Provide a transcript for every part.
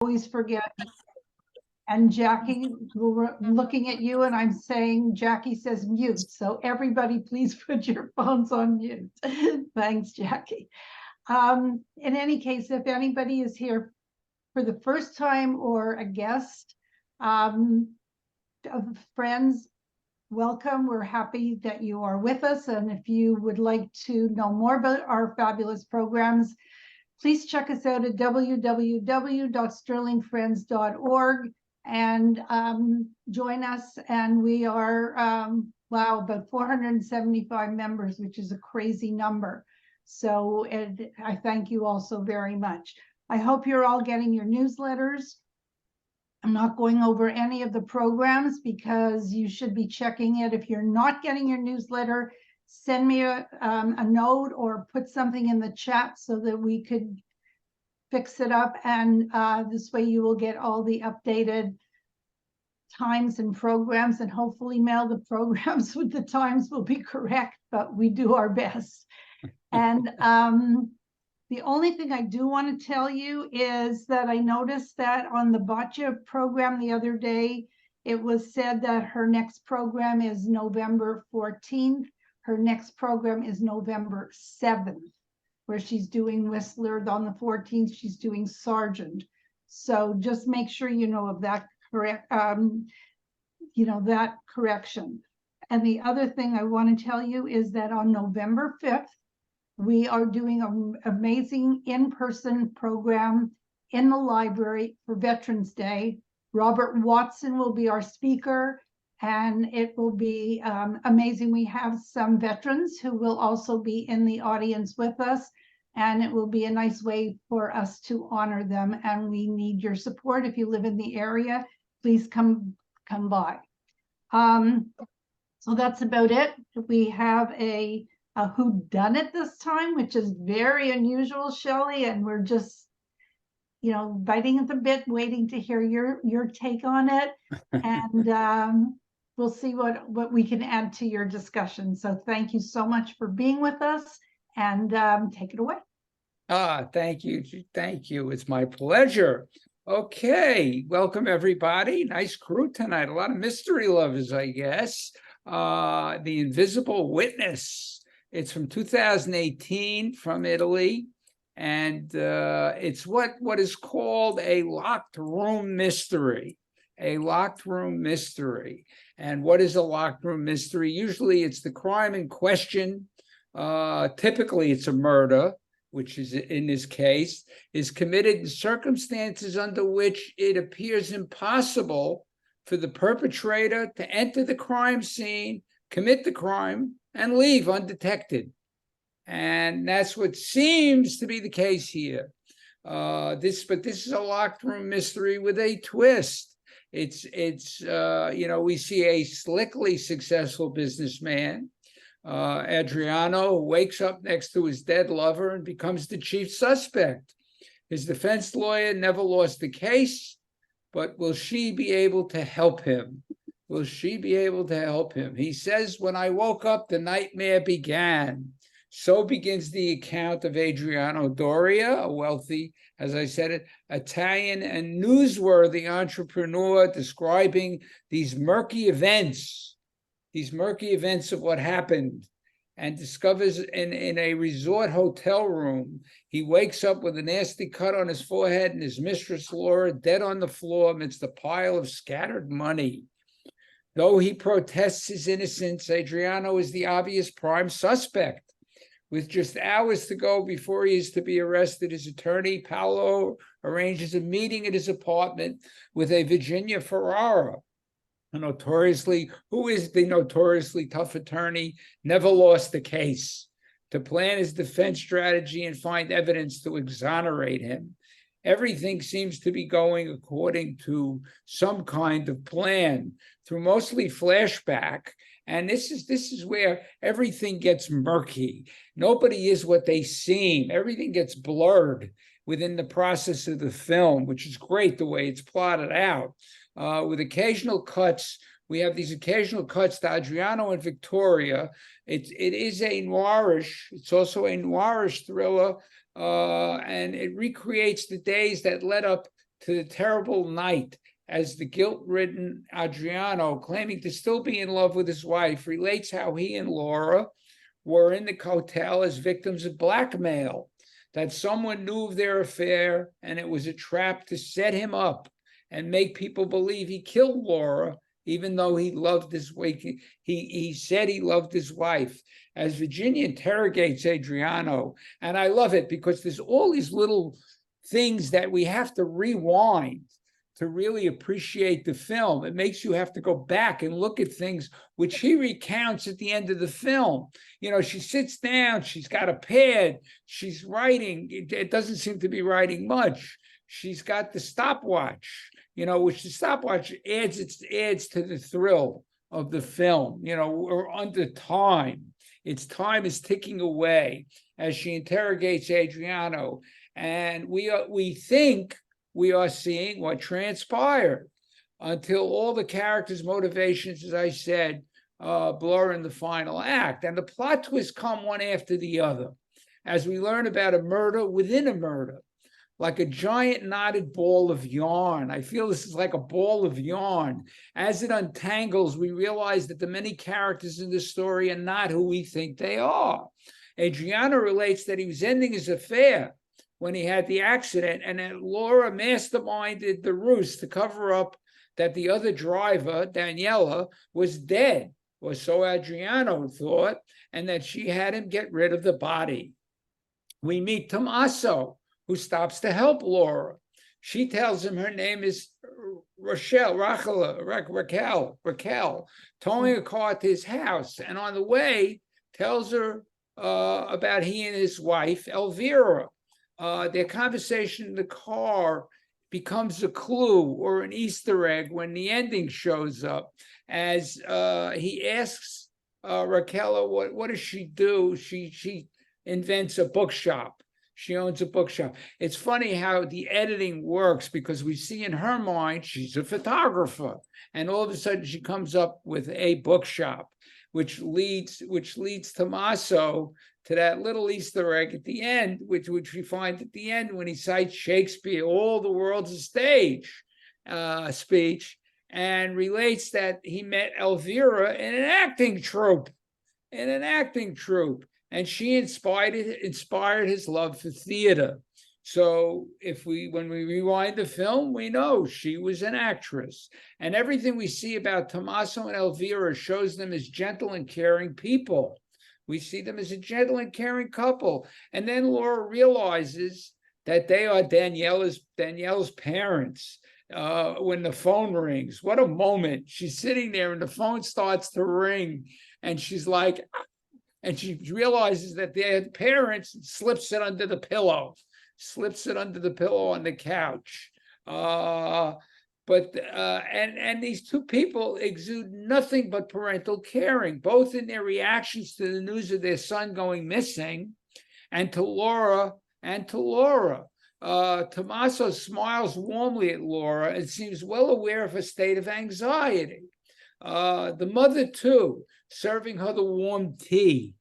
always forget. And Jackie, we're looking at you and I'm saying, Jackie says mute. So everybody please put your phones on mute. Thanks, Jackie. In any case, if anybody is here for the first time or a guest, friends, welcome. We're happy that you are with us. And if you would like to know more about our fabulous programs, please check us out at www.stirlingfriends.org and join us. And we are, wow, about 475 members, which is a crazy number. So I thank you all so very much. I hope you're all getting your newsletters. I'm not going over any of the programs because you should be checking it. If you're not getting your newsletter, send me a note or put something in the chat so that we could fix it up. And this way you will get all the updated times and programs, and hopefully mail the programs with the times will be correct, but we do our best. And the only thing I do want to tell you is that I noticed that on the Boccia program the other day, it was said that her next program is November 14th. Her next program is November 7th, where she's doing Whistler. On the 14th, she's doing Sargent. So just make sure you know of that correct, that correction. And the other thing I want to tell you is that on November 5th, we are doing an amazing in-person program in the library for Veterans Day. Robert Watson will be our speaker, and it will be amazing. We have some veterans who will also be in the audience with us, and it will be a nice way for us to honor them. And we need your support. If you live in the area, please come by. So that's about it. We have a whodunit this time, which is very unusual, Shelley, and we're just, biting at the bit, waiting to hear your take on it, and we'll see what we can add to your discussion. So thank you so much for being with us, and take it away. Thank you. It's my pleasure. Okay, welcome everybody. Nice crew tonight. A lot of mystery lovers, I guess. The Invisible Witness. It's from 2018 from Italy, and it's what is called a locked room mystery. A locked room mystery. And what is a locked room mystery? Usually it's the crime in question. Typically it's a murder, which is in this case, is committed in circumstances under which it appears impossible for the perpetrator to enter the crime scene, commit the crime, and leave undetected. And that's what seems to be the case here. This is a locked room mystery with a twist. It's we see a slickly successful businessman, Adriano, who wakes up next to his dead lover and becomes the chief suspect. His defense lawyer never lost the case, but will she be able to help him? Will she be able to help him? He says, when I woke up, the nightmare began. So begins the account of Adriano Doria, a wealthy, as I said, Italian and newsworthy entrepreneur, describing these murky events of what happened, and discovers in a resort hotel room, he wakes up with a nasty cut on his forehead and his mistress, Laura, dead on the floor amidst a pile of scattered money. Though he protests his innocence, Adriano is the obvious prime suspect. With just hours to go before he is to be arrested, his attorney, Paolo, arranges a meeting at his apartment with a Virginia Ferrara, who is the notoriously tough attorney, never lost the case, to plan his defense strategy and find evidence to exonerate him. Everything seems to be going according to some kind of plan through mostly flashback. And this is where everything gets murky. Nobody is what they seem. Everything gets blurred within the process of the film, which is great the way it's plotted out. With occasional cuts, we have these occasional cuts to Adriano and Victoria. It is a noirish, it's also a noirish thriller, and it recreates the days that led up to the terrible night as the guilt-ridden Adriano, claiming to still be in love with his wife, relates how he and Laura were in the hotel as victims of blackmail, that someone knew of their affair and it was a trap to set him up and make people believe he killed Laura, even though he loved his wife. He said he loved his wife. As Virginia interrogates Adriano, and I love it because there's all these little things that we have to rewind to really appreciate the film. It makes you have to go back and look at things which he recounts at the end of the film. You know, she sits down, she's got a pad, she's writing. It doesn't seem to be writing much. She's got the stopwatch, you know, which the stopwatch adds to the thrill of the film. You know, we're under time. Its time is ticking away as she interrogates Adriano. And we think we are seeing what transpired until all the characters' motivations, as I said, blur in the final act. And the plot twists come one after the other as we learn about a murder within a murder, like a giant knotted ball of yarn. I feel this is like a ball of yarn. As it untangles, we realize that the many characters in this story are not who we think they are. Adriano relates that he was ending his affair when he had the accident, and that Laura masterminded the ruse to cover up that the other driver, Daniela, was dead, or so Adriano thought, and that she had him get rid of the body. We meet Tommaso, who stops to help Laura. She tells him her name is Raquel, towing a car to his house, and on the way tells her about he and his wife, Elvira. Their conversation in the car becomes a clue or an Easter egg when the ending shows up, as he asks Raquel, what does she do? She invents a bookshop. She owns a bookshop. It's funny how the editing works, because we see in her mind she's a photographer, and all of a sudden she comes up with a bookshop, which leads Tommaso to that little Easter egg at the end, which we find at the end when he cites Shakespeare, all the world's a stage speech, and relates that he met Elvira in an acting troupe, and she inspired his love for theater. So when we rewind the film, we know she was an actress. And everything we see about Tommaso and Elvira shows them as gentle and caring people. We see them as a gentle and caring couple. And then Laura realizes that they are Daniela's parents when the phone rings. What a moment. She's sitting there and the phone starts to ring, and she's like, and she realizes that they're parents, and slips it under the pillow on the couch. And these two people exude nothing but parental caring, both in their reactions to the news of their son going missing, and to Laura. Tommaso smiles warmly at Laura and seems well aware of her state of anxiety. The mother, too, serving her the warm tea.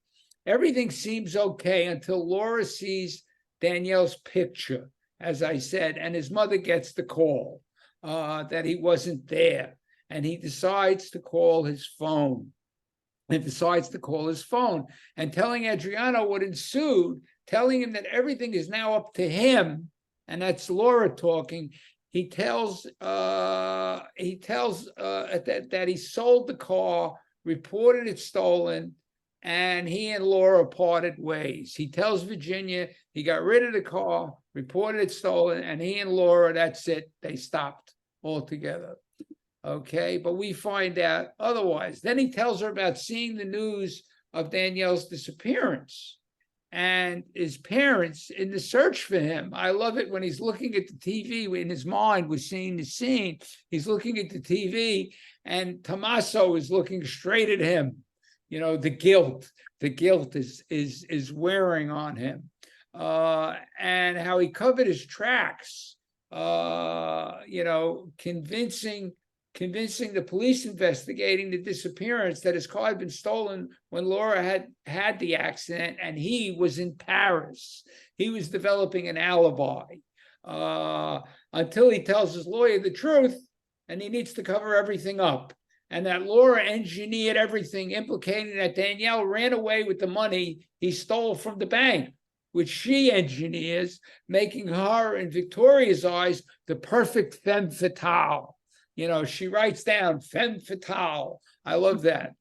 Everything seems okay until Laura sees Danielle's picture, as I said, and his mother gets the call that he wasn't there, and he decides to call his phone. And telling Adriano what ensued, telling him that everything is now up to him, and that's Laura talking. He tells that he sold the car, reported it stolen, and he and Laura parted ways. He tells Virginia he got rid of the car, reported it stolen, and he and Laura, that's it, they stopped altogether. Okay, but we find out otherwise. Then he tells her about seeing the news of Danielle's disappearance and his parents in the search for him. I love it when he's looking at the TV. In his mind, we're seeing the scene. He's looking at the TV, and Tommaso is looking straight at him. You know, the guilt is wearing on him, and how he covered his tracks. Convincing the police investigating the disappearance that his car had been stolen when Laura had the accident, and he was in Paris. He was developing an alibi. until he tells his lawyer the truth, and he needs to cover everything up. And that Laura engineered everything, implicating that Danielle ran away with the money he stole from the bank, which she engineers, making her, in Victoria's eyes, the perfect femme fatale. You know, she writes down femme fatale. I love that.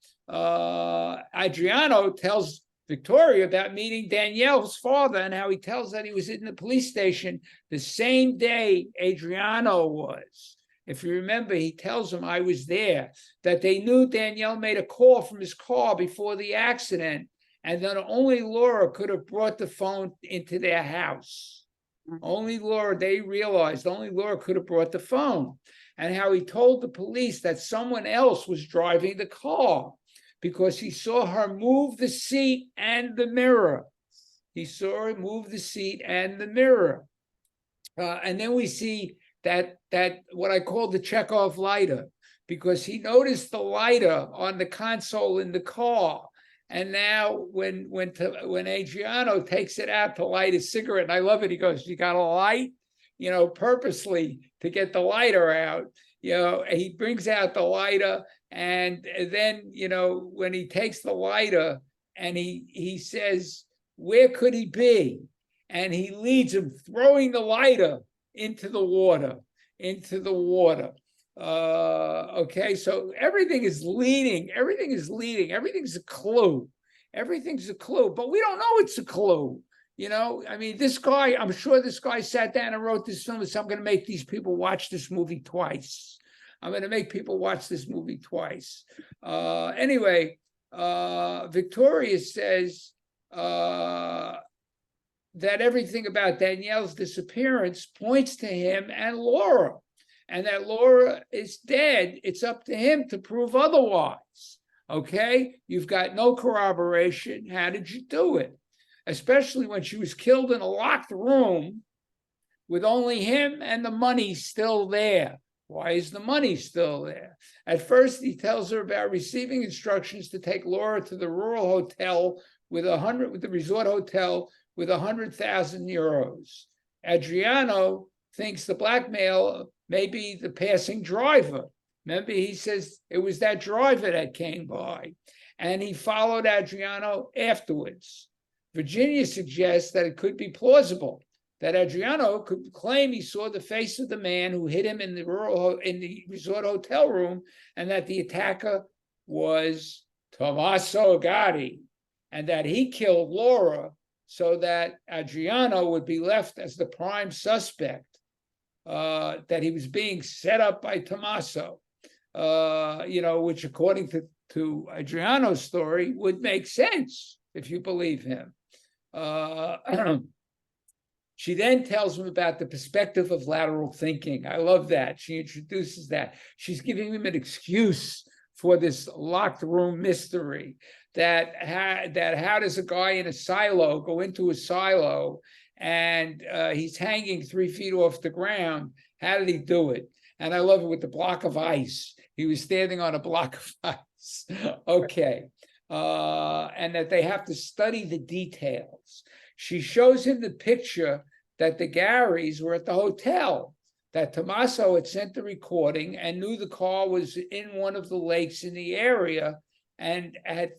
Adriano tells Victoria about meeting Danielle's father and how he tells that he was in the police station the same day Adriano was. If you remember, he tells him, I was there, that they knew Danielle made a call from his car before the accident, and that only Laura could have brought the phone into their house. Only Laura, they realized only Laura could have brought the phone. And how he told the police that someone else was driving the car because he saw her move the seat and the mirror. He saw her move the seat and the mirror. And then we see that what I call the Chekhov lighter, because he noticed the lighter on the console in the car. And now when Adriano takes it out to light a cigarette, and I love it, he goes, you got a light? You know, purposely to get the lighter out. You know, he brings out the lighter, and then, you know, when he takes the lighter and he says, where could he be? And he leads him, throwing the lighter into the water. Okay, so everything is leading, everything's a clue, but we don't know it's a clue. You know, I mean, this guy, I'm sure this guy sat down and wrote this film and said, I'm going to make these people watch this movie twice. Anyway, Victoria says that everything about Danielle's disappearance points to him and Laura, and that Laura is dead. It's up to him to prove otherwise. Okay, you've got no corroboration. How did you do it? Especially when she was killed in a locked room with only him and the money still there. Why is the money still there? At first, he tells her about receiving instructions to take Laura to the rural hotel with the resort hotel with 100,000 euros. Adriano thinks the blackmail may be the passing driver. Remember, he says it was that driver that came by, and he followed Adriano afterwards. Virginia suggests that it could be plausible that Adriano could claim he saw the face of the man who hit him in the resort hotel room, and that the attacker was Tommaso Gotti, and that he killed Laura so that Adriano would be left as the prime suspect, that he was being set up by Tommaso, you know, which according to Adriano's story would make sense if you believe him. She then tells him about the perspective of lateral thinking. I love that. She introduces that. She's giving him an excuse for this locked room mystery, that how does a guy in a silo go into a silo and he's hanging 3 feet off the ground? How did he do it? And I love it with the block of ice. He was standing on a block of ice. Okay. And that they have to study the details. She shows him the picture that the Garys were at the hotel, that Tommaso had sent the recording and knew the car was in one of the lakes in the area, and had,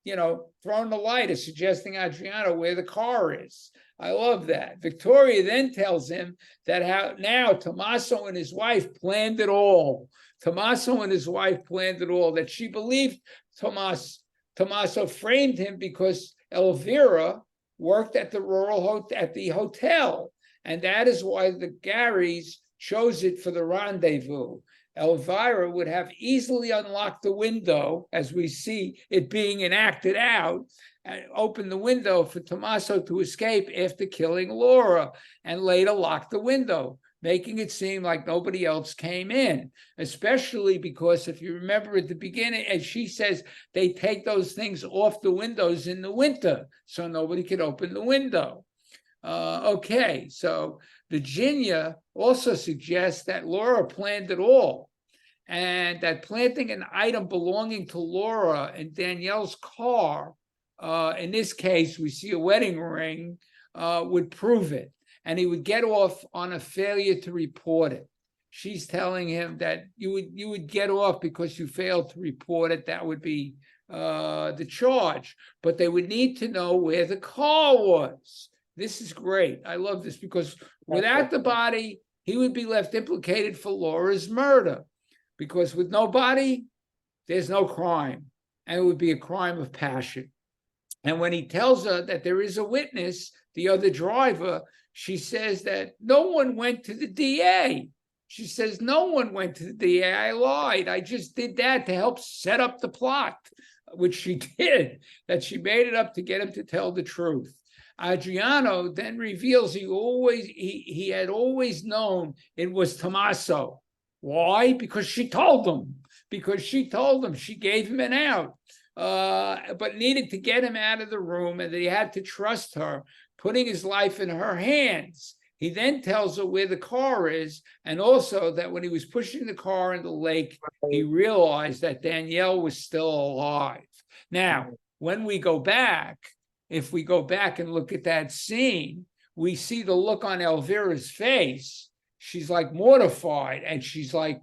you know, thrown the lighter, suggesting Adriano where the car is. I love that. Victoria then tells him that how now Tommaso and his wife planned it all. That she believed Tommaso framed him because Elvira worked at the hotel, and that is why the Garys chose it for the rendezvous. Elvira would have easily unlocked the window, as we see it being enacted out, and opened the window for Tommaso to escape after killing Laura, and later locked the window, making it seem like nobody else came in, especially because if you remember at the beginning, as she says, they take those things off the windows in the winter, so nobody could open the window. Okay, so Virginia also suggests that Laura planned it all, and that planting an item belonging to Laura in Danielle's car, in this case, we see a wedding ring, would prove it. and he would get off on a failure to report it. She's telling him that you would get off because you failed to report it. That would be the charge, but they would need to know where the car was. This is great. I love this because without the body, he would be left implicated for Laura's murder, because with no body, there's no crime, and it would be a crime of passion. And when he tells her that there is a witness, the other driver, she says that no one went to the DA. She says, no one went to the DA. I lied. I just did that to help set up the plot, which she did, that she made it up to get him to tell the truth. Adriano then reveals he had always known it was Tommaso. Why? Because she told him. She gave him an out, but needed to get him out of the room, and that he had to trust her, putting his life in her hands. He then tells her where the car is, and also that when he was pushing the car in the lake, he realized that Danielle was still alive. Now, when we go back, if we go back and look at that scene, we see the look on Elvira's face. She's like mortified, and she's like,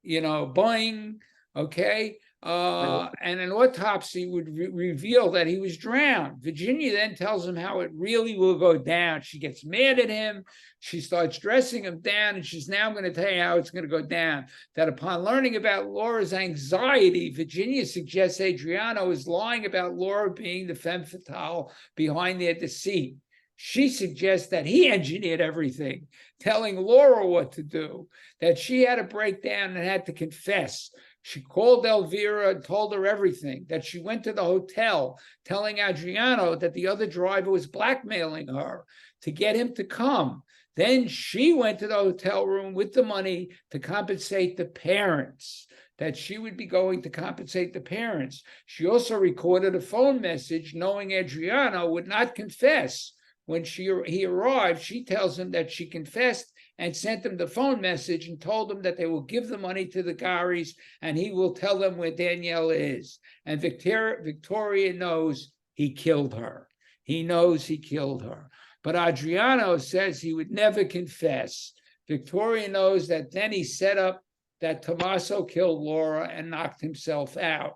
boing, okay? And an autopsy would reveal that he was drowned. Virginia then tells him how it really will go down. She gets mad at him. She starts dressing him down, and she's now going to tell you how it's going to go down. That upon learning about Laura's anxiety, Virginia suggests Adriano is lying about Laura being the femme fatale behind their deceit. She suggests that he engineered everything, telling Laura what to do, that she had to break down and had to confess. She called Elvira and told her everything, that she went to the hotel, telling Adriano that the other driver was blackmailing her to get him to come. Then she went to the hotel room with the money to compensate the parents, that she would be going to compensate the parents. She also recorded a phone message knowing Adriano would not confess. When he arrived, she tells him that she confessed and sent him the phone message and told him that they will give the money to the Garis and he will tell them where Danielle is. And Victoria knows he killed her. He knows he killed her. But Adriano says he would never confess. Victoria knows that then he set up that Tommaso killed Laura and knocked himself out.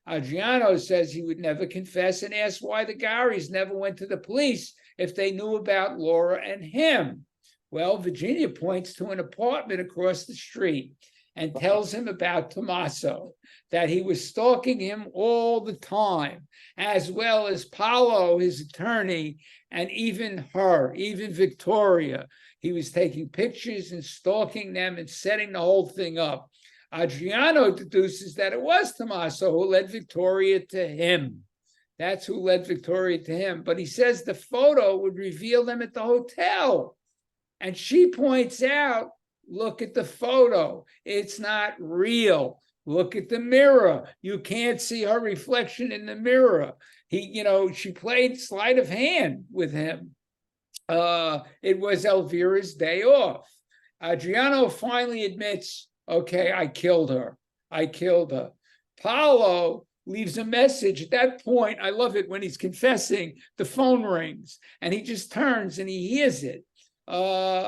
Adriano says he would never confess and asks why the Garis never went to the police if they knew about Laura and him. Well, Virginia points to an apartment across the street and tells him about Tommaso, that he was stalking him all the time, as well as Paolo, his attorney, and even her, even Victoria. He was taking pictures and stalking them and setting the whole thing up. Adriano deduces that it was Tommaso who led Victoria to him. That's who led Victoria to him. But he says the photo would reveal them at the hotel. And she points out, look at the photo. It's not real. Look at the mirror. You can't see her reflection in the mirror. She played sleight of hand with him. It was Elvira's day off. Adriano finally admits, okay, I killed her. Paolo leaves a message. At that point, I love it when he's confessing, the phone rings and he just turns and he hears it.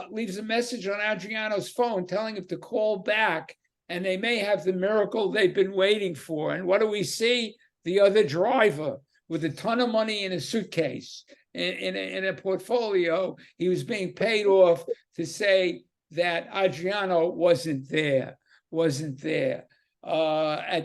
Leaves a message on Adriano's phone telling him to call back and they may have the miracle they've been waiting for. And what do we see? The other driver with a ton of money in a suitcase, in a portfolio. He was being paid off to say that Adriano wasn't there. At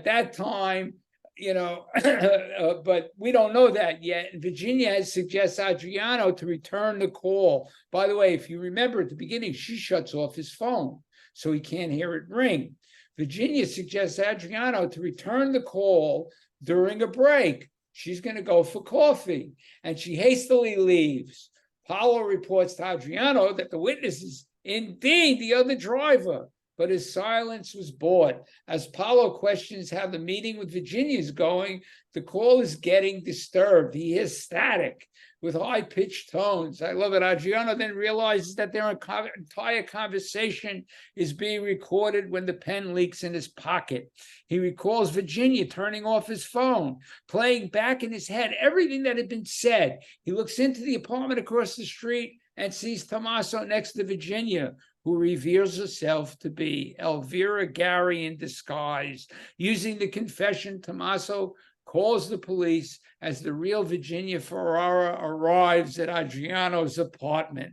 that time, but we don't know that yet. Virginia has suggested Adriano to return the call. By the way, if you remember at the beginning, she shuts off his phone so he can't hear it ring. Virginia suggests Adriano to return the call during a break. She's going to go for coffee, and she hastily leaves. Paolo reports to Adriano that the witness is indeed the other driver, but his silence was bought. As Paolo questions how the meeting with Virginia is going, the call is getting disturbed. He hears static with high-pitched tones. I love it. Adriano then realizes that their entire conversation is being recorded when the pen leaks in his pocket. He recalls Virginia turning off his phone, playing back in his head everything that had been said. He looks into the apartment across the street and sees Tommaso next to Virginia, who reveals herself to be Elvira Gary in disguise. Using the confession, Tommaso calls the police as the real Virginia Ferrara arrives at Adriano's apartment.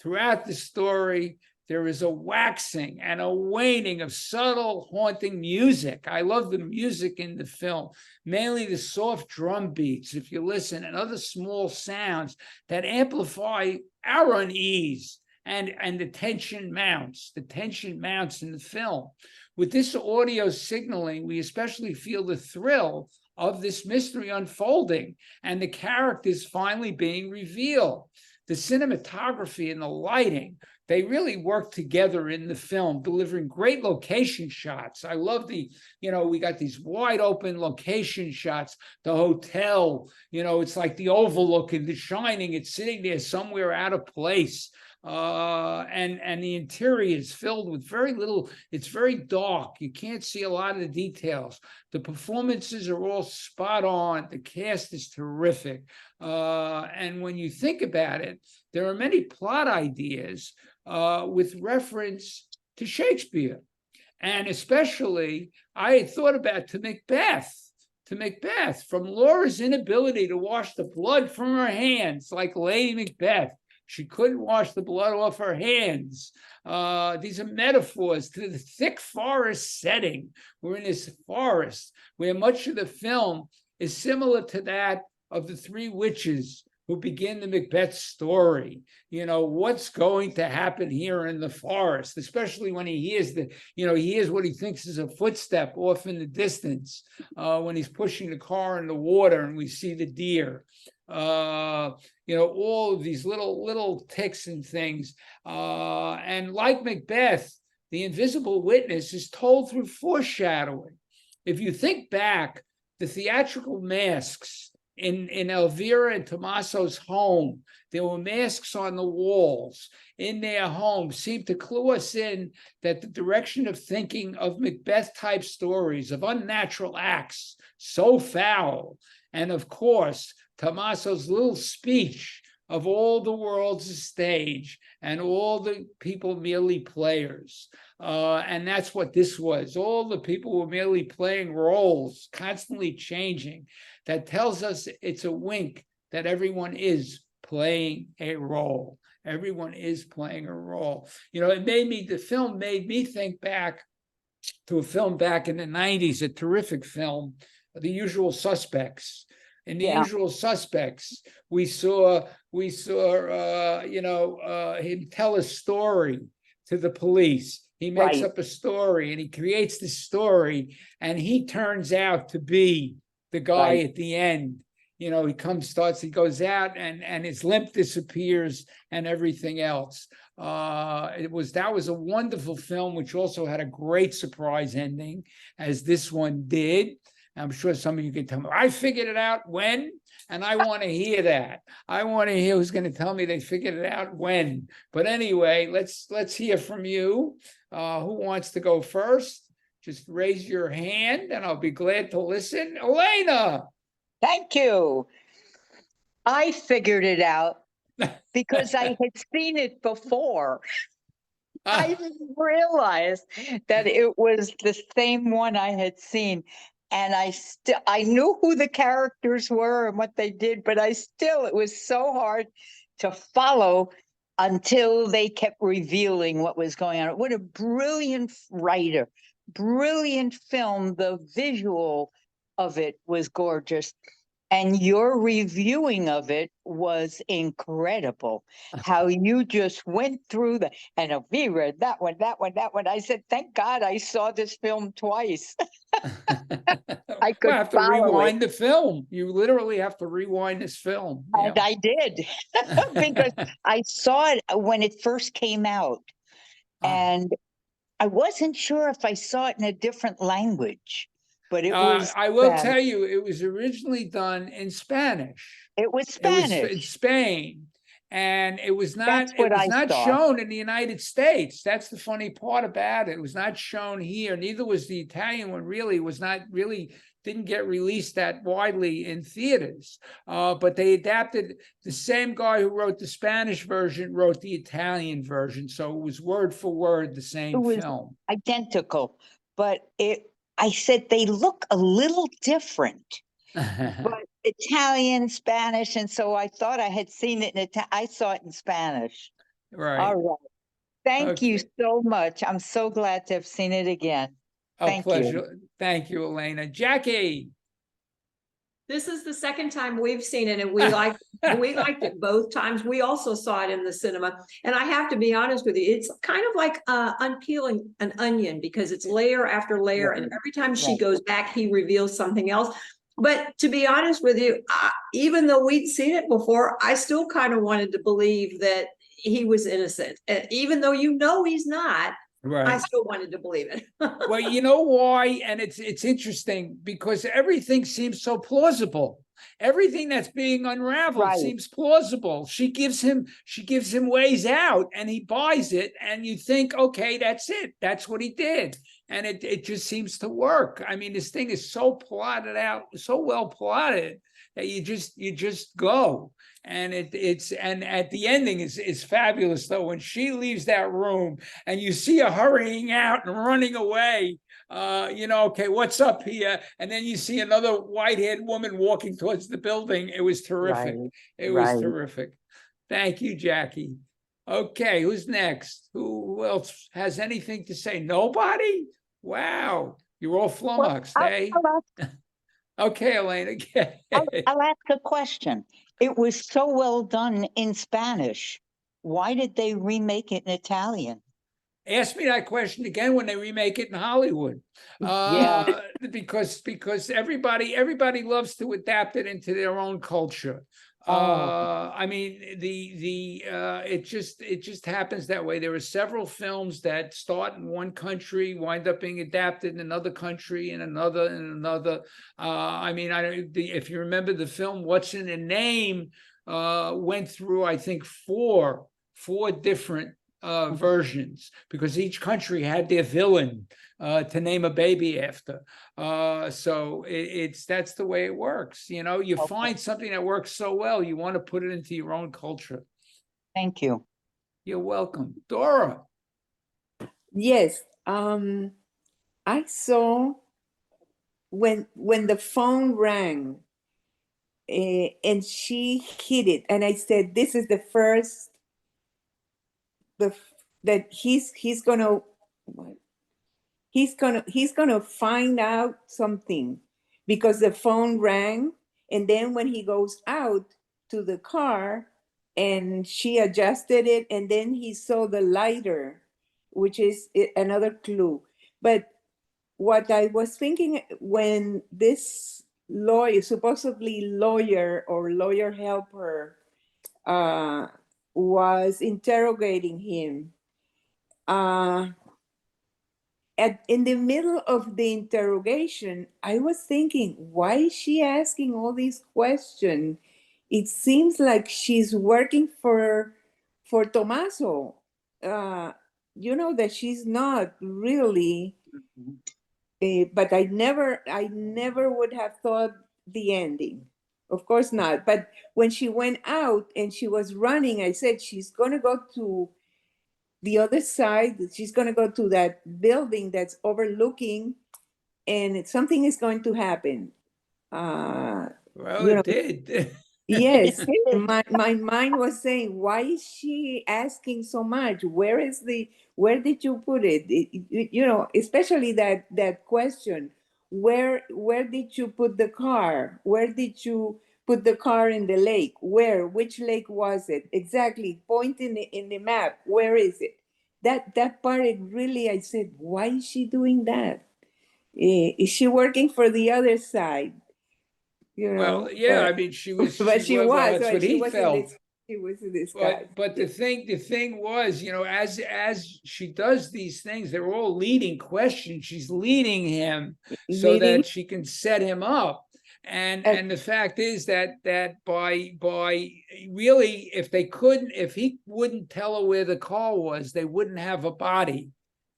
Throughout the story, there is a waxing and a waning of subtle, haunting music. I love the music in the film, mainly the soft drum beats, if you listen, and other small sounds that amplify our unease, and the tension mounts. The tension mounts in the film. With this audio signaling, we especially feel the thrill of this mystery unfolding and the characters finally being revealed. The cinematography and the lighting, they really work together in the film, delivering great location shots. I love we got these wide open location shots, the hotel, it's like the overlook in The Shining, it's sitting there somewhere out of place. And the interior is filled with very little, it's very dark. You can't see a lot of the details. The performances are all spot on. The cast is terrific. And when you think about it, there are many plot ideas with reference to Shakespeare. And especially, I had thought about to Macbeth, from Laura's inability to wash the blood from her hands, like Lady Macbeth. She couldn't wash the blood off her hands. These are metaphors to the thick forest setting. We're in this forest where much of the film is similar to that of the three witches who begin the Macbeth story. What's going to happen here in the forest, especially when he hears he hears what he thinks is a footstep off in the distance when he's pushing the car in the water and we see the deer. All of these little ticks and things. And like Macbeth, the invisible witness is told through foreshadowing. If you think back, the theatrical masks in Elvira and Tommaso's home, there were masks on the walls in their home, seemed to clue us in that the direction of thinking of Macbeth-type stories, of unnatural acts, so foul. And of course, Tommaso's little speech of all the world's a stage and all the people merely players. And that's what this was. All the people were merely playing roles, constantly changing. That tells us it's a wink that everyone is playing a role. Everyone is playing a role. The film made me think back to a film back in the 90s, a terrific film, The Usual Suspects. In The Usual Suspects, we saw him tell a story to the police. He makes up a story and he creates the story, and he turns out to be the guy at the end. He goes out and his limp disappears and everything else. That was a wonderful film, which also had a great surprise ending, as this one did. I'm sure some of you can tell me, I figured it out when, and I want to hear that. I want to hear who's going to tell me they figured it out when. But anyway, let's hear from you. Who wants to go first? Just raise your hand and I'll be glad to listen. Elena. Thank you. I figured it out because I had seen it before. I didn't realize that it was the same one I had seen. And I knew who the characters were and what they did, but it was so hard to follow until they kept revealing what was going on. What a brilliant writer, brilliant film. The visual of it was gorgeous. And your reviewing of it was incredible. How you just went through and Elvira, that one. I said, thank God I saw this film twice. I could have to rewind the film. You literally have to rewind this film. And I did, because I saw it when it first came out. And I wasn't sure if I saw it in a different language. But it was. I will tell you, it was originally done in Spanish. It was Spanish. It was in Spain. And it was That's not what I saw. shown in the United States. That's the funny part about it. It was not shown here. Neither was the Italian one. Really, it was not really, didn't get released that widely in theaters. But they adapted. The same guy who wrote the Spanish version wrote the Italian version, so it was word for word the It same was film. identical, but I said they look a little different. But Italian, Spanish, and so I thought I had seen it in I saw it in Spanish. Right. All right. Thank you Okay. so much. I'm so glad to have seen it again. A Thank you. pleasure. Thank you, Elena. Jackie. This is the second time we've seen it, and we liked it both times. We also saw it in the cinema. And I have to be honest with you, it's kind of like unpeeling an onion, because it's layer after layer. And every time she goes back, he reveals something else. But to be honest with you, even though we'd seen it before, I still kind of wanted to believe that he was innocent. Even though he's not, Right. I still wanted to believe it. Well, you know why? And it's interesting because everything seems so plausible. Everything that's being unraveled seems plausible. She gives him ways out, and he buys it, and you think, okay, that's it. That's what he did. And it just seems to work. I mean, this thing is so plotted out, so well plotted, that you just go. And and at the ending is fabulous, though, when she leaves that room and you see her hurrying out and running away. Okay, what's up here? And then you see another white-haired woman walking towards the building. It was terrific. It was terrific. Thank you, Jackie. Okay, who's next? Who else has anything to say? Nobody? Wow, you're all flummoxed, eh? Okay, Elena. I'll ask a question. It was so well done in Spanish. Why did they remake it in Italian? Ask me that question again when they remake it in Hollywood. Because everybody loves to adapt it into their own culture. I mean, it just happens that way. There are several films that start in one country, wind up being adapted in another country, and another. I mean, if you remember the film What's in a Name, went through, I think, four different versions, because each country had their villain to name a baby after. So that's the way it works. You find something that works so well, you want to put it into your own culture. Thank you. You're welcome. Dora. Yes. I saw when the phone rang, and she hit it, and I said, this is the first that he's gonna find out something, because the phone rang, and then when he goes out to the car and she adjusted it, and then he saw the lighter, which is another clue. But what I was thinking, when this supposedly lawyer or lawyer helper, was interrogating him, in the middle of the interrogation, I was thinking, why is she asking all these questions? It seems like she's working for Tommaso. That she's not really. But I never would have thought the ending. Of course not. But when she went out and she was running, I said, she's going to go to the other side. She's going to go to that building that's overlooking, and something is going to happen. It did. Yes, my mind was saying, why is she asking so much? Where did you put it? Especially that question, where did you put the car? Where did you put the car in the lake? Which lake was it? Exactly, point in the map. Where is it? That part, it really, I said, why is she doing that? Is she working for the other side? Well, yeah, I mean, she was. But she was. That's what he felt. She was in this guy. But the thing was, as she does these things, they're all leading questions. She's leading him so that she can set him up. And the fact is that by really, if he wouldn't tell her where the car was, they wouldn't have a body.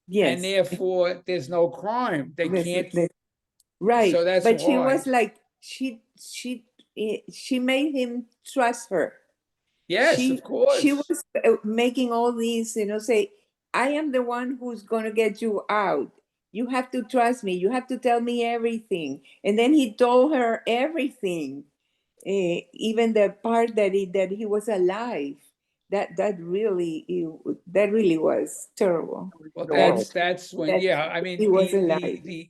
Yes. And therefore there's no crime. They can't. Right. So that's but she why. was like, she made him trust her. Yes, of course. She was making all these, say, I am the one who's going to get you out. You have to trust me. You have to tell me everything. And then he told her everything, even the part that he was alive. That really was terrible. Well, Horrible. that's when, That yeah, I mean, he was alive. the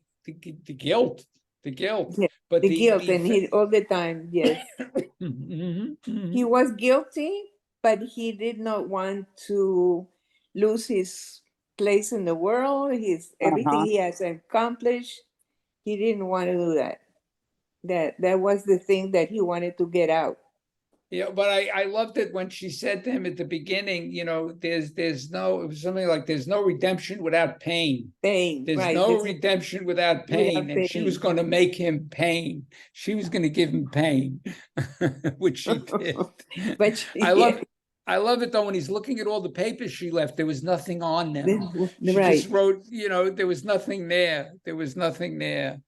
guilt, Yeah, but the guilt, and he all the time, yes. Mhm, mhm. He was guilty, but he did not want to lose his place in the world, his everything he has accomplished. He didn't want to do that. That was the thing that he wanted to get out. Yeah, but I loved it when she said to him at the beginning, there's no, it was something like, there's no redemption without pain. Pain, There's right? no redemption without pain. And she was going to make him pain. She was going to give him pain, which she did. But I love it though, when he's looking at all the papers she left, there was nothing on them. She right. just wrote, there was nothing there. There was nothing there.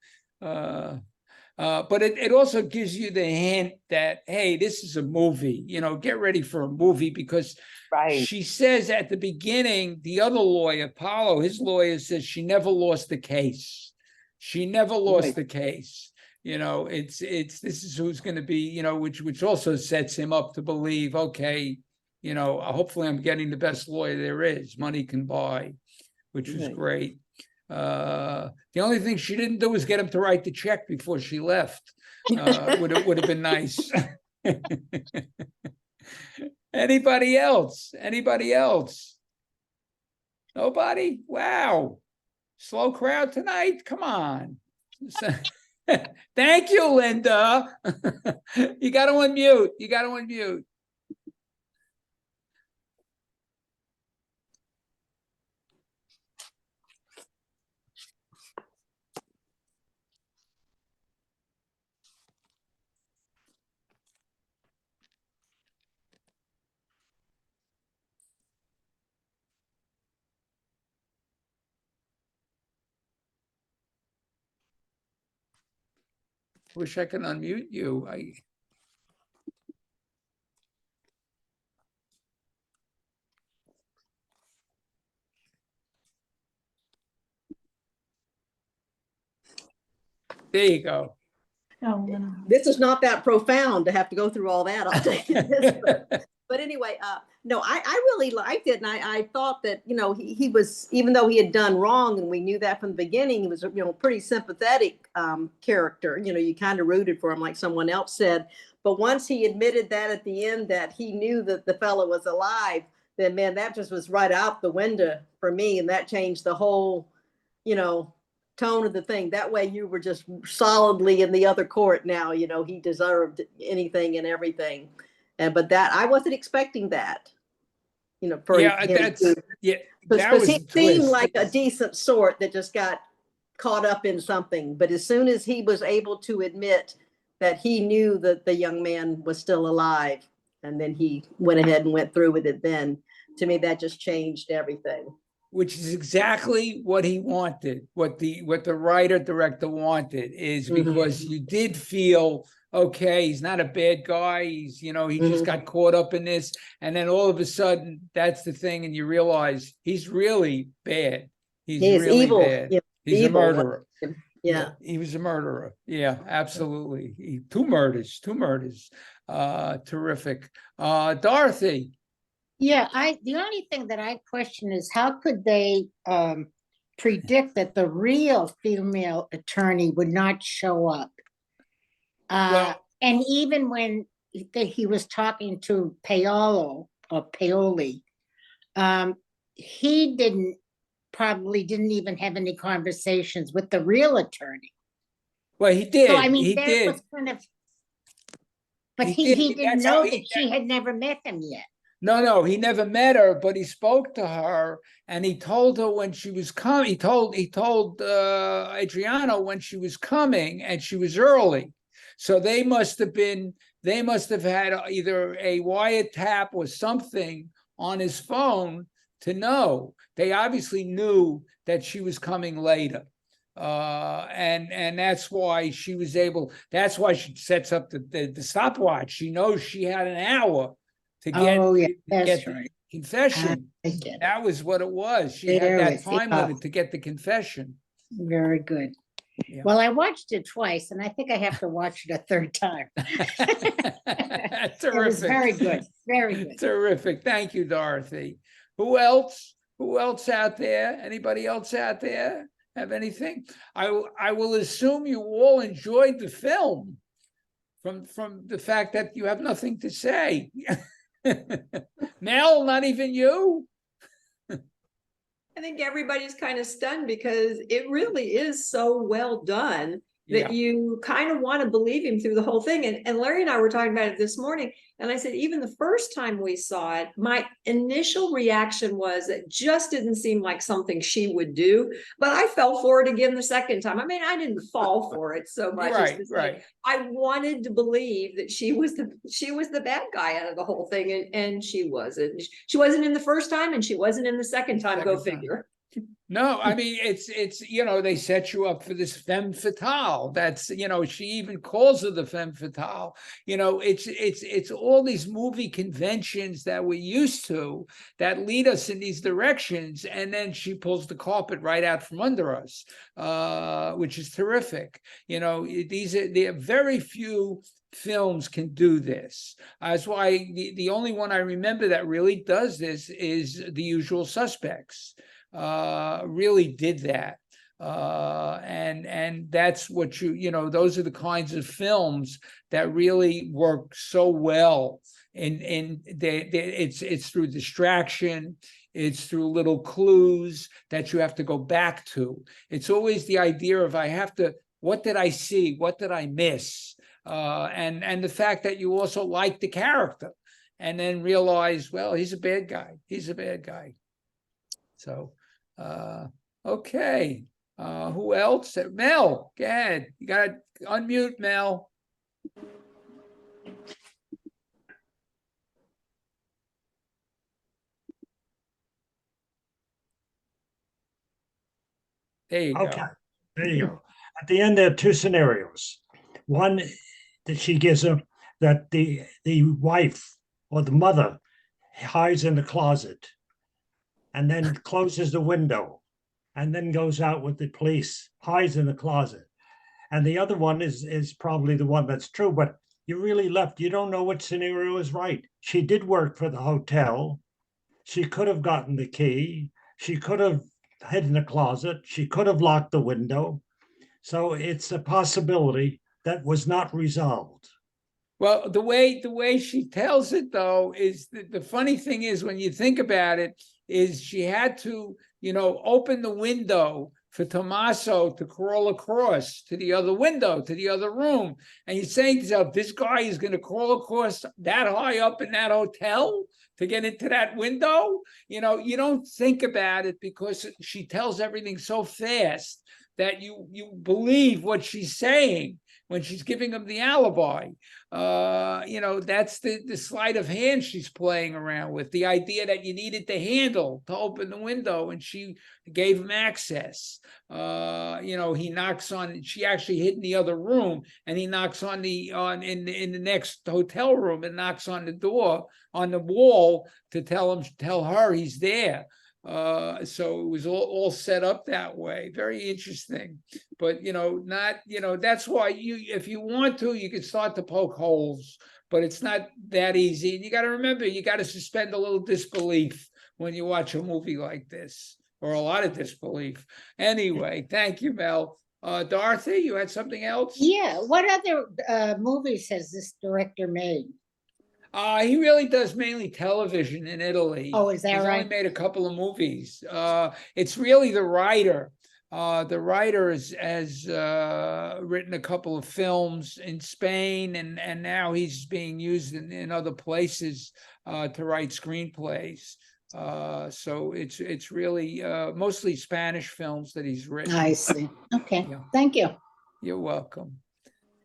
But it also gives you the hint that, hey, this is a movie, get ready for a movie, because Right. she says at the beginning, the other lawyer, Paulo, his lawyer, says she never lost the case. She never lost Right. the case. This is who's going to be, which also sets him up to believe, okay, hopefully I'm getting the best lawyer there is, money can buy, which was Right. great. The only thing she didn't do was get him to write the check before she left. Would have been nice. Anybody else? Nobody? Wow. Slow crowd tonight. Come on. Thank you, Linda. You got to unmute. Wish I could unmute you. There you go. Oh, no. This is not that profound to have to go through all that. I'll tell you this. But anyway, no, I really liked it. And I thought that, he was, even though he had done wrong, and we knew that from the beginning, he was, pretty sympathetic character. You kind of rooted for him, like someone else said. But once he admitted that at the end, that he knew that the fellow was alive, then, man, that just was right out the window for me. And that changed the whole, tone of the thing. That way you were just solidly in the other court now. He deserved anything and everything. But that, I wasn't expecting that, for him to, because he seemed like a decent sort that just got caught up in something. But as soon as he was able to admit that he knew that the young man was still alive, and then he went ahead and went through with it, then to me that just changed everything. Which is exactly what he wanted, what the writer director wanted, is because you did feel, okay, he's not a bad guy. He's, he just got caught up in this. And then all of a sudden, that's the thing. And you realize he's really bad. He's really evil. bad. He's evil. A murderer. Yeah. He was a murderer. Yeah, absolutely. Two murders. Terrific. Dorothy. Yeah, the only thing that I question is, how could they predict that the real female attorney would not show up? And even when he was talking to Paoli, he probably didn't even have any conversations with the real attorney. Well, he did. So, I mean, he that did. was kind of, but he didn't know that she had never met him yet. No, he never met her, but he spoke to her, and he told her when she was coming. He told Adriano when she was coming, and she was early. So they must have had either a wiretap or something on his phone to know. They obviously knew that she was coming later. And that's why she was able, that's why she sets up the stopwatch. She knows she had an hour to get, Oh, yeah, to that's get the right. confession. I get it. That was what it was. She had There that was- time yeah. limit to get the confession. Very good. Yeah. Well, I watched it twice, and I think I have to watch it a third time. Terrific. It was very good, very good. Terrific. Thank you, Dorothy. Who else? Who else out there? Anybody else out there have anything? I will assume you all enjoyed the film from the fact that you have nothing to say. Mel, not even you? I think everybody's kind of stunned because it really is so well done that Yeah. you kind of want to believe him through the whole thing. And Larry and I were talking about it this morning. And I said, even the first time we saw it, my initial reaction was it just didn't seem like something she would do. But I fell for it again the second time. I mean, I didn't fall for it so much. as to say, Right. I wanted to believe that she was the bad guy out of the whole thing. And she wasn't. She wasn't in the first time and she wasn't in the second time. Go Second time. figure. No, I mean, it's, they set you up for this femme fatale. That's, she even calls her the femme fatale. It's all these movie conventions that we're used to that lead us in these directions. And then she pulls the carpet right out from under us, which is terrific. There are very few films can do this. That's why the only one I remember that really does this is The Usual Suspects. Really did that. And that's what those are the kinds of films that really work so well. It's through distraction, it's through little clues that you have to go back to. It's always the idea of what did I see? What did I miss? And the fact that you also like the character and then realize, well, he's a bad guy. He's a bad guy. So, okay. Who else? Mel, go ahead. You gotta unmute, Mel. There you Okay, go. there you go. At the end, there are two scenarios. One that she gives him that the wife or the mother hides in the closet and then closes the window and then goes out with the police, hides in the closet. And the other one is probably the one that's true, but you really left, you don't know which scenario is right. She did work for the hotel. She could have gotten the key. She could have hid in the closet. She could have locked the window. So it's a possibility that was not resolved. Well, the way she tells it, though, is the funny thing is when you think about it, is she had to, open the window for Tommaso to crawl across to the other window, to the other room. And you're saying to yourself, this guy is going to crawl across that high up in that hotel to get into that window? You don't think about it because she tells everything so fast that you believe what she's saying when she's giving him the alibi. That's the sleight of hand she's playing around with, the idea that you needed the handle to open the window and she gave him access. He knocks on, she actually hid in the other room and he knocks in the next hotel room and knocks on the door, on the wall to tell her he's there. So it was all set up that way. Very interesting, but that's why if you want to, you can start to poke holes, but it's not that easy. And you got to remember, you got to suspend a little disbelief when you watch a movie like this, or a lot of disbelief. Anyway, thank you, Mel. Dorothy, you had something else? Yeah, what other movies has this director made? He really does mainly television in Italy. Oh, is that He's right? only made a couple of movies. It's really the writer. The writer has written a couple of films in Spain, and now he's being used in other places to write screenplays. So it's really mostly Spanish films that he's written. I see. Okay, Yeah. thank you. You're welcome.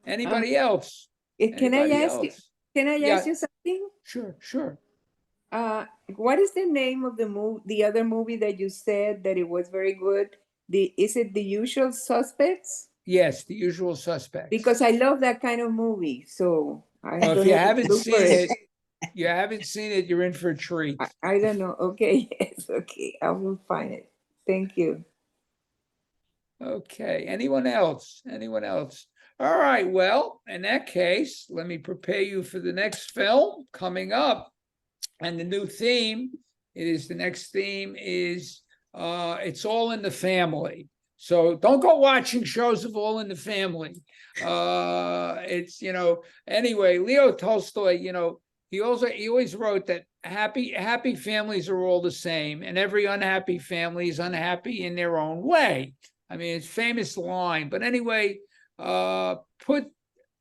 Anybody else? Can I Anybody ask you? else? Can I Yeah. ask you something? Sure. What is the name of the movie? The other movie that you said that it was very good. Is it The Usual Suspects? Yes, The Usual Suspects. Because I love that kind of movie. So I Well, if don't you know, haven't look for seen it, you're in for a treat. I don't know. Okay, yes, okay. I will find it. Thank you. Okay, anyone else? Anyone else? All right, well, in that case, let me prepare you for the next film coming up. And the new theme the next theme is It's All in the Family. So don't go watching shows of All in the Family. It's, anyway, Leo Tolstoy, he always wrote that happy families are all the same, and every unhappy family is unhappy in their own way. I mean, it's a famous line. But anyway, put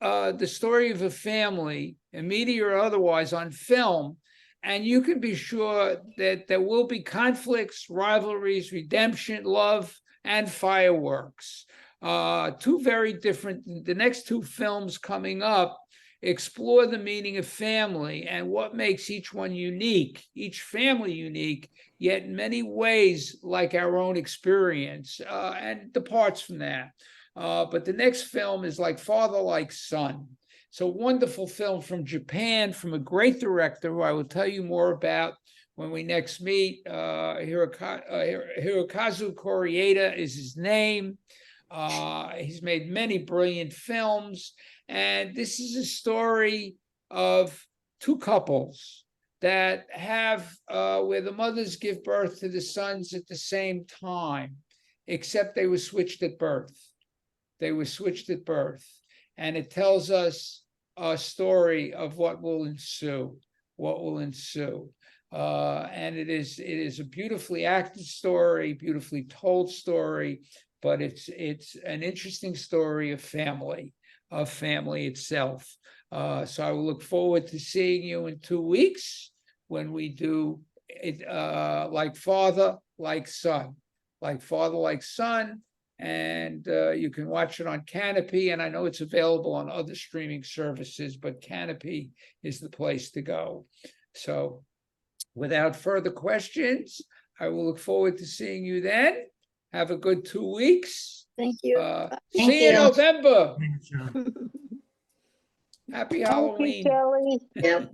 the story of a family, immediate or otherwise, on film, and you can be sure that there will be conflicts, rivalries, redemption, love, and fireworks. Two very different, the next two films coming up explore the meaning of family and what makes each one unique, each family unique, yet in many ways like our own experience, and departs from that. But the next film is like Father, Like Son. It's a wonderful film from Japan, from a great director who I will tell you more about when we next meet. Hirokazu Koreeda is his name. He's made many brilliant films. And this is a story of two couples that have, where the mothers give birth to the sons at the same time, except they were switched at birth. And it tells us a story of what will ensue. And it is a beautifully acted story, beautifully told story, but it's an interesting story of family itself. So I will look forward to seeing you in 2 weeks when we do it, Like Father, Like Son. And you can watch it on Canopy, and I know it's available on other streaming services, but Canopy is the place to go. So without further questions, I will look forward to seeing you then. Have a good 2 weeks. Thank you. See you in November. Thanks, John. Happy Thank you, Halloween. Shelley. Yep.